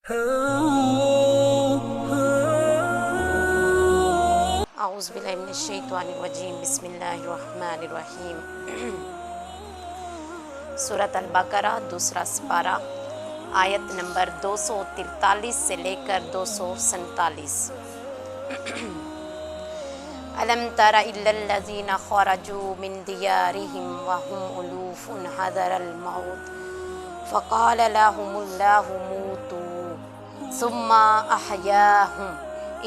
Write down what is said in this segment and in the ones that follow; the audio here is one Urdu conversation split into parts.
اعوذ باللہ من الشیطان الرجیم، بسم اللہ الرحمن الرحیم۔ سورۃ البقرہ دوسرا سپارہ، آیت نمبر 243 سے لے کر 247۔ الم تر الی الذین خرجوا من دیارہم وهم الوف حذر الموت فقال لهم اللہ موتوا ثم احیاهم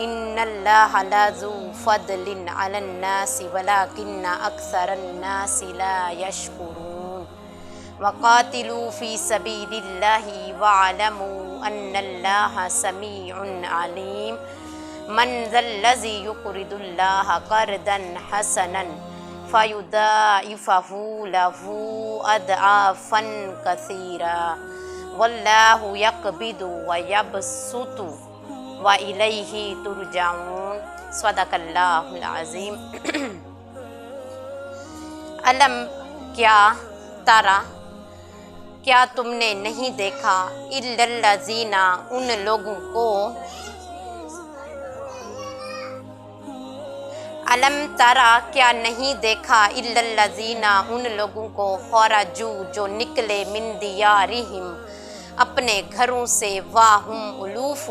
ان اللہ لذو فضل علی الناس ولکن اکثر الناس لا یشکرون۔ وقاتلوا فی سبیل اللہ واعلموا ان اللہ سمیع علیم۔ من ذا الذی یقرض اللہ قرضا حسنا فیضاعفہ لہ اضعافا کثیرا واللہ یقبض ویبسط وَإِلَيْهِ تُرْجَعُونَ۔ صدق اللہ العظیم۔ علم کیا ترا، کیا تم نے نہیں دیکھا، اِلَّا الَّذِينَ ان لوگوں کو، علم ترا کیا نہیں دیکھا، اِلَّا الَّذِينَ ان لوگوں کو، خرجوا جو نکلے، من دیارہم اپنے گھروں سے، وَهُمْ أُلُوفٌ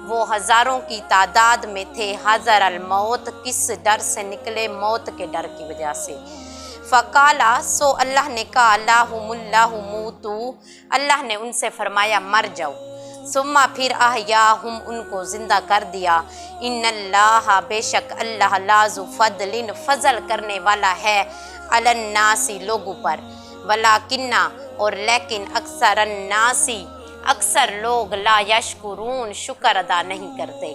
وہ ہزاروں کی تعداد میں تھے، حذر الموت کس ڈر سے نکلے، موت کے ڈر کی وجہ سے۔ فقالا سو اللہ نے کہا، لَهُمُ اللَّهُ مُوتُوا اللہ نے ان سے فرمایا مر جاؤ، ثم پھر احیاہم ان کو زندہ کر دیا، ان اللہ بے شک اللہ لذو فضل فضل کرنے والا ہے، علی الناس لوگوں پر، ولکن اور لیکن اکثر الناس اکثر لوگ لا یشکرون شکر ادا نہیں کرتے۔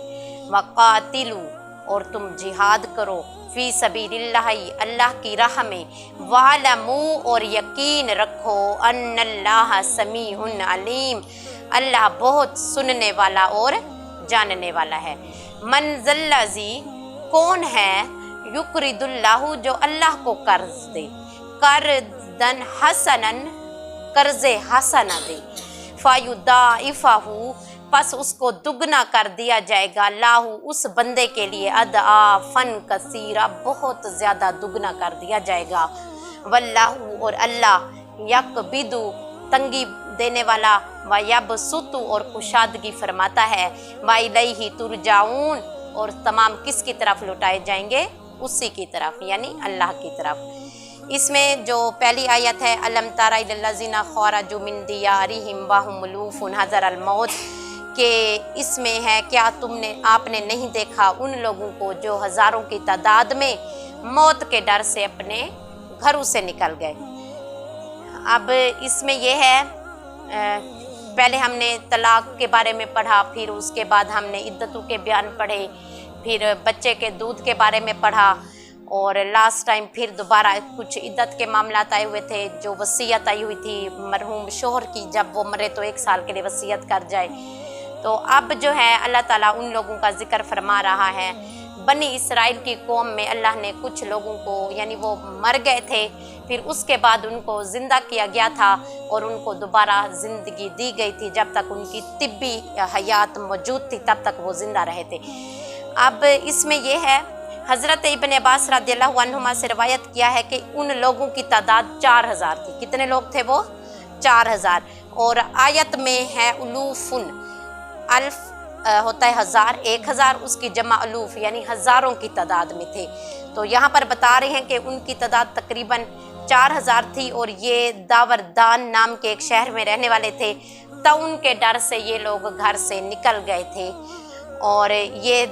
وقاتلوا اور تم جہاد کرو، فی سبیل اللہ اللہ کی راہ میں، وعلموا اور یقین رکھو، ان اللہ سمیع علیم اللہ بہت سننے والا اور جاننے والا ہے۔ من ذا الذی کون ہے، یقرض اللہ جو اللہ کو قرض دے، قرضا حسنا قرض حسنا دے، فیضاعفہ پس اس کو دگنا کر دیا جائے گا، لاہو اس بندے کے لیے، اضعافا کثیرا بہت زیادہ دگنا کر دیا جائے گا، واللہ اور اللہ یقبض تنگی دینے والا، ویبسط اور کشادگی فرماتا ہے، وإلیہ ترجعون اور تمام کس کی طرف لوٹائے جائیں گے، اسی کی طرف یعنی اللہ کی طرف۔ اس میں جو پہلی آیت ہے، الم تر الی الذین خرجوا من دیارہم وهم الوف حذر الموت، کہ اس میں ہے کیا آپ نے نہیں دیکھا ان لوگوں کو جو ہزاروں کی تعداد میں موت کے ڈر سے اپنے گھروں سے نکل گئے۔ اب اس میں یہ ہے، پہلے ہم نے طلاق کے بارے میں پڑھا، پھر اس کے بعد ہم نے عدتوں کے بیان پڑھے، پھر بچے کے دودھ کے بارے میں پڑھا، اور لاسٹ ٹائم پھر دوبارہ کچھ عدت کے معاملات آئے ہوئے تھے، جو وصیت آئی ہوئی تھی مرحوم شوہر کی، جب وہ مرے تو 1 سال کے لیے وصیت کر جائے۔ تو اب جو ہے اللہ تعالیٰ ان لوگوں کا ذکر فرما رہا ہے۔ بنی اسرائیل کی قوم میں اللہ نے کچھ لوگوں کو، یعنی وہ مر گئے تھے، پھر اس کے بعد ان کو زندہ کیا گیا تھا اور ان کو دوبارہ زندگی دی گئی تھی، جب تک ان کی طبی حیات موجود تھی تب تک وہ زندہ رہے تھے۔ اب اس میں یہ ہے، حضرت ابن عباس رضی اللہ عنہما سے روایت کیا ہے کہ ان لوگوں کی تعداد 4000 تھی۔ کتنے لوگ تھے وہ؟ 4000۔ اور آیت میں ہے الوفن، الف ہوتا ہے 1000، 1000 اس کی جمع الوف یعنی ہزاروں کی تعداد میں تھے۔ تو یہاں پر بتا رہے ہیں کہ ان کی تعداد تقریباً 4000 تھی، اور یہ داوردان نام کے ایک شہر میں رہنے والے تھے، تو ان کے ڈر سے یہ لوگ گھر سے نکل گئے تھے۔ اور یہ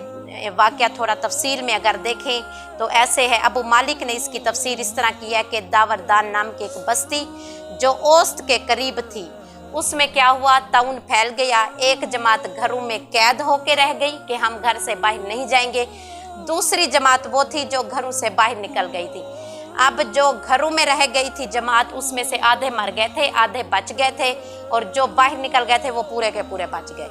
واقعہ تھوڑا تفصیل میں اگر دیکھیں تو ایسے ہے، ابو مالک نے اس کی تفسیر اس طرح کی ہے کہ داوردان نام کی ایک بستی جو اوست کے قریب تھی، اس میں کیا ہوا، طاعون پھیل گیا، ایک جماعت گھروں میں قید ہو کے رہ گئی کہ ہم گھر سے باہر نہیں جائیں گے، دوسری جماعت وہ تھی جو گھروں سے باہر نکل گئی تھی۔ اب جو گھروں میں رہ گئی تھی جماعت، اس میں سے آدھے مر گئے تھے، آدھے بچ گئے تھے، اور جو باہر نکل گئے تھے وہ پورے کے پورے بچ گئے۔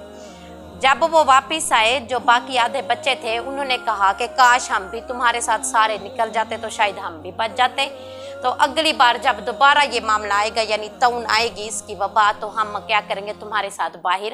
جب وہ واپس آئے، جو باقی آدھے بچے تھے، انہوں نے کہا کہ کاش ہم بھی تمہارے ساتھ سارے نکل جاتے تو شاید ہم بھی بچ جاتے۔ تو اگلی بار جب دوبارہ یہ معاملہ آئے گا، یعنی طاعون آئے گی، اس کی وبا، تو ہم کیا کریں گے، تمہارے ساتھ باہر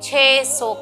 600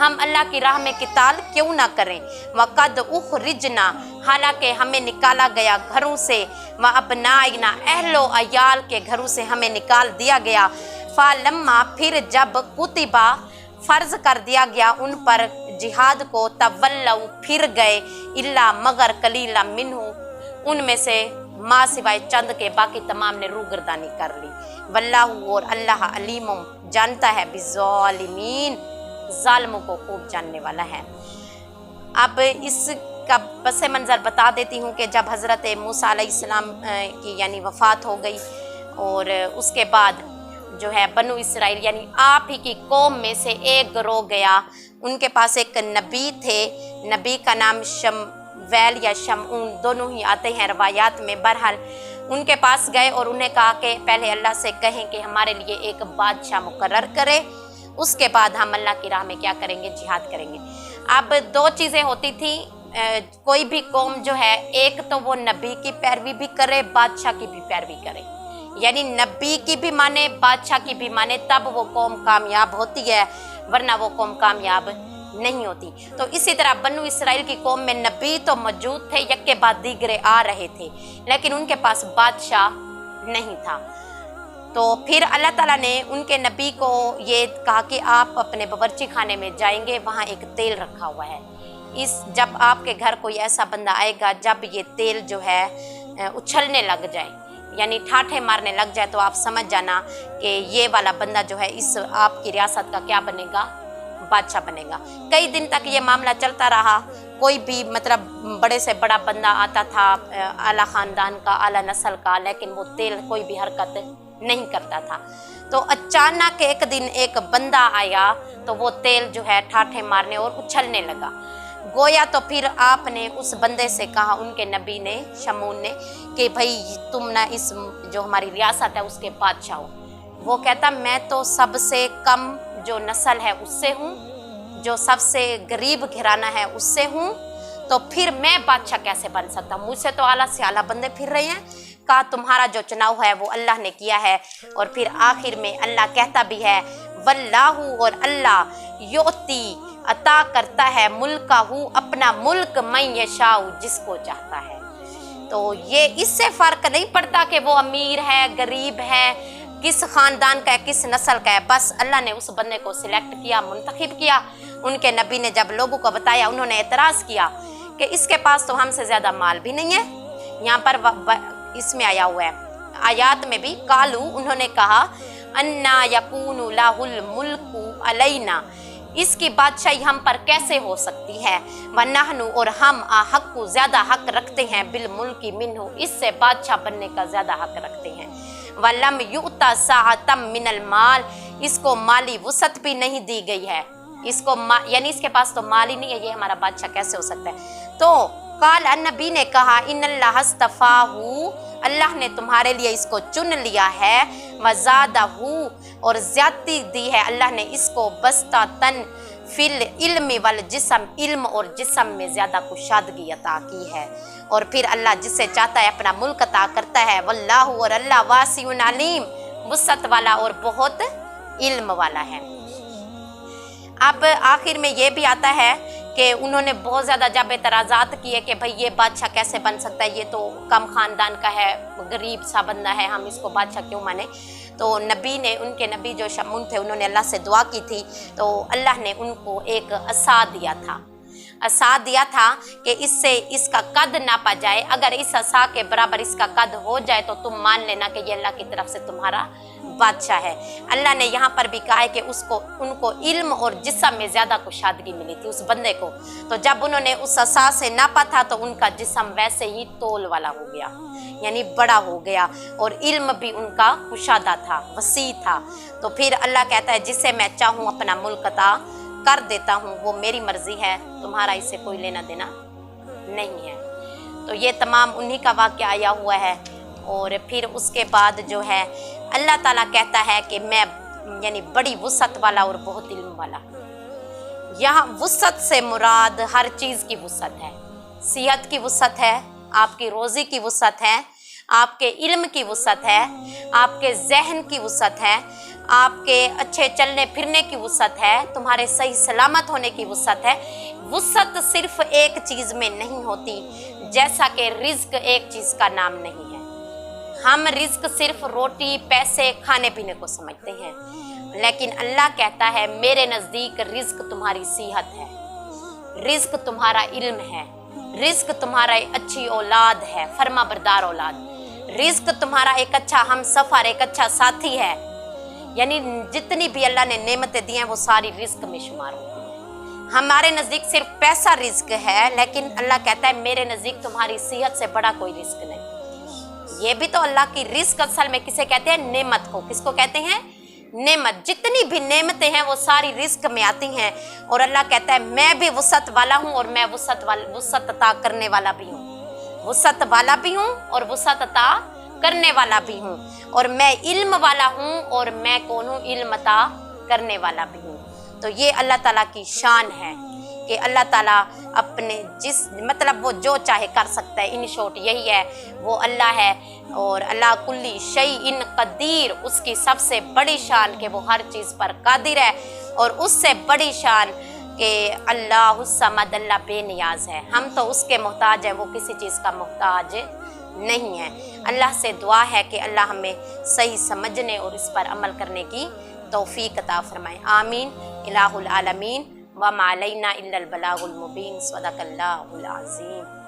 ہم اللہ کی راہ میں قتال کیوں نہ کریں؟ وَقَدْ اُخْرِجْنَا حالانکہ ہمیں نکالا گیا گھروں سے، وَأَبْنَائِنَا اہل و عیال کے گھروں سے ہمیں نکال دیا گیا، فَلَمَّا پھر جب کُتِبَ فرض کر دیا گیا ان پر جہاد کو، تَوَلَّوْا پھر گئے، إِلَّا مگر قَلِيلًا مِّنْهُ ان میں سے ماں سوائے چند کے باقی تمام نے روگردانی کر لی۔ واللہ اور اللہ علیم جانتا ہے بالظالمین ظالموں کو خوب جاننے والا ہے۔ اب اس کا پس منظر بتا دیتی ہوں کہ جب حضرت موسیٰ علیہ السلام کی یعنی وفات ہو گئی اور اس کے بعد جو ہے بنو اسرائیل یعنی آپ ہی کی قوم میں سے ایک گروہ گیا، ان کے پاس ایک نبی تھے، نبی کا نام شمویل یا شمعون دونوں ہی آتے ہیں روایات میں، بہرحال ان کے پاس گئے اور انہیں کہا کہ پہلے اللہ سے کہیں کہ ہمارے لیے ایک بادشاہ مقرر کرے، اس کے بعد ہم اللہ کی راہ میں کیا کریں گے؟ جہاد کریں گے۔ اب دو چیزیں ہوتی تھیں، کوئی بھی قوم جو ہے ایک تو وہ نبی کی پیروی بھی کرے، بادشاہ کی بھی پیروی کرے، یعنی نبی کی بھی مانے بادشاہ کی بھی مانے، تب وہ قوم کامیاب ہوتی ہے، ورنہ وہ قوم کامیاب نہیں ہوتی۔ تو اسی طرح بنو اسرائیل کی قوم میں نبی تو موجود تھے، یک کے بعد دیگرے آ رہے تھے، لیکن ان کے پاس بادشاہ نہیں تھا۔ تو پھر اللہ تعالیٰ نے ان کے نبی کو یہ کہا کہ آپ اپنے باورچی خانے میں جائیں گے، وہاں ایک تیل رکھا ہوا ہے، جب آپ کے گھر کوئی ایسا بندہ آئے گا جب یہ تیل جو ہے اچھلنے لگ جائے یعنی ٹھاٹھے مارنے لگ جائے تو آپ سمجھ جانا کہ یہ والا بندہ جو ہے اس آپ کی ریاست کا کیا بنے گا؟ بادشاہ بنے گا۔ کئی دن تک یہ معاملہ چلتا رہا، کوئی بھی مطلب بڑے سے بڑا بندہ آتا تھا اعلیٰ خاندان کا، اعلیٰ نسل کا، لیکن وہ تیل کوئی بھی حرکت نہیں کرتا تھا۔ تو اچانک ایک دن ایک بندہ آیا تو وہ تیل جو ہے ٹھاٹھے مارنے اور اچھلنے لگا۔ گویا تو پھر آپ نے اس بندے سے کہا، ان کے نبی نے شمعون نے، کہ بھائی تم نہ اس جو ہماری ریاست ہے اس کے بادشاہ ہو۔ وہ کہتا میں تو سب سے کم جو نسل ہے اس سے ہوں، جو سب سے غریب گھرانہ ہے اس سے ہوں، تو پھر میں بادشاہ کیسے بن سکتا ہوں؟ مجھ سے تو اعلیٰ سے اعلیٰ بندے پھر رہے ہیں۔ کہا تمہارا جو چناؤ ہے وہ اللہ نے کیا ہے۔ اور پھر آخر میں اللہ کہتا بھی ہے واللہ اور اللہ یؤتی عطا کرتا ہے ملکہ اپنا ملک من یشاء جس کو چاہتا ہے۔ تو یہ اس سے فرق نہیں پڑتا کہ وہ امیر ہے غریب ہے، کس خاندان کا ہے کس نسل کا ہے، بس اللہ نے اس بندے کو سلیکٹ کیا، منتخب کیا۔ ان کے نبی نے جب لوگوں کو بتایا انہوں نے اعتراض کیا کہ اس کے پاس تو ہم سے زیادہ مال بھی نہیں ہے۔ یہاں پر اس میں آیا ہوا ہے آیات میں بھی کالو انہوں نے کہا انا یکون لہ الملک علینا، اس کی بادشاہی ہم پر کیسے ہو سکتی ہے، وَنَحْنُ اور ہم احق زیادہ حق رکھتے ہیں بالملک منہ اس سے بادشاہ بننے کا زیادہ حق رکھتے ہیں، وَلَمْ يُؤْتَ سَعَةً مِّنَ الْمَالِ اس کو مالی وسعت بھی نہیں دی گئی ہے، اس کو یعنی اس کے پاس تو مال ہی نہیں ہے، یہ ہمارا بادشاہ کیسے ہو سکتا ہے۔ تو قال النبی نے کہا ان اللہ اصطفاہ اللہ نے تمہارے لیے اس کو چن لیا ہے، وزادہ اور زیادتی دی ہے اللہ نے اس کو بسطۃً فی العلم والجسم علم اور جسم میں زیادہ کشادگی عطا کی ہے، اور پھر اللہ جس سے چاہتا ہے اپنا ملک عطا کرتا ہے، واللہ اور اللہ واسع علیم وسعت والا اور بہت علم والا ہے۔ اب آخر میں یہ بھی آتا ہے کہ انہوں نے بہت زیادہ جب اعتراضات کیے کہ بھئی یہ بادشاہ کیسے بن سکتا ہے، یہ تو کم خاندان کا ہے، غریب سا بندہ ہے، ہم اس کو بادشاہ کیوں مانیں؟ تو نبی نے ان کے نبی جو شمعون تھے انہوں نے اللہ سے دعا کی تھی، تو اللہ نے ان کو ایک عصا دیا تھا، عصا دیا تھا کہ اس سے اس کا قد ناپا جائے، اگر اس عصا کے برابر اس کا قد ہو جائے تو تم مان لینا کہ یہ اللہ کی طرف سے تمہارا بادشاہ ہے۔ اللہ نے یہاں پر بھی کہا ہے کہ ان کو علم اور جسم میں زیادہ کشادگی ملی تھی اس بندے کو، تو جب انہوں نے اس عصا سے ناپا تھا تو ان کا جسم ویسے ہی تول والا ہو گیا، یعنی بڑا ہو گیا، اور علم بھی ان کا کشادہ تھا، وسیع تھا۔ تو پھر اللہ کہتا ہے جسے میں چاہوں اپنا ملک عطا کر دیتا ہوں، وہ میری مرضی ہے، تمہارا اس سے کوئی لینا دینا نہیں ہے۔ تو یہ تمام انہی کا واقعہ آیا ہوا ہے۔ اور پھر اس کے بعد جو ہے اللہ تعالیٰ کہتا ہے کہ میں یعنی بڑی وسعت والا اور بہت علم والا۔ یہاں وسعت سے مراد ہر چیز کی وسعت ہے، صحت کی وسعت ہے، آپ کی روزی کی وسعت ہے، آپ کے علم کی وسعت ہے، آپ کے ذہن کی وسعت ہے، آپ کے اچھے چلنے پھرنے کی وسعت ہے، تمہارے صحیح سلامت ہونے کی وسعت ہے۔ وسعت صرف ایک چیز میں نہیں ہوتی، جیسا کہ رزق ایک چیز کا نام نہیں ہے۔ ہم رزق صرف روٹی پیسے کھانے پینے کو سمجھتے ہیں، لیکن اللہ کہتا ہے میرے نزدیک رزق تمہاری صحت ہے، رزق تمہارا علم ہے، رزق تمہارا اچھی اولاد ہے، فرما بردار اولاد، رزق تمہارا ایک اچھا ہم سفر، ایک اچھا ساتھی ہے۔ یعنی جتنی بھی اللہ نے نعمتیں دی ہیں وہ ساری رزق میں شمار ہوتی ہیں۔ ہمارے نزدیک صرف پیسہ رزق ہے، لیکن اللہ کہتا ہے میرے نزدیک تمہاری صحت سے بڑا کوئی رزق نہیں۔ یہ بھی تو اللہ کی رزق اصل میں کسے کہتے ہیں؟ نعمت کو۔ کس کو کہتے ہیں؟ نعمت۔ جتنی بھی نعمتیں ہیں وہ ساری رزق میں آتی ہیں، اور اللہ کہتا ہے میں بھی وسعت والا ہوں، اور میں وسعت عطا کرنے والا بھی ہوں، وسعت والا بھی ہوں اور وسعت عطا کرنے والا بھی ہوں، اور میں علم والا ہوں، اور میں کون ہوں؟ علم عطا کرنے والا بھی ہوں۔ تو یہ اللہ تعالیٰ کی شان ہے کہ اللہ تعالیٰ اپنے مطلب وہ جو چاہے کر سکتا ہے۔ ان شارٹ یہی ہے، وہ اللہ ہے، اور اللہ کلی شیء قدیر، اس کی سب سے بڑی شان کہ وہ ہر چیز پر قادر ہے، اور اس سے بڑی شان کہ اللہ الصمد، اللہ بے نیاز ہے۔ ہم تو اس کے محتاج ہیں، وہ کسی چیز کا محتاج نہیں ہے۔ اللہ سے دعا ہے کہ اللہ ہمیں صحیح سمجھنے اور اس پر عمل کرنے کی توفیق عطا فرمائے، آمین۔ الہ العالمین وما علینا الا البلاغ المبین، صدق اللہ العظیم۔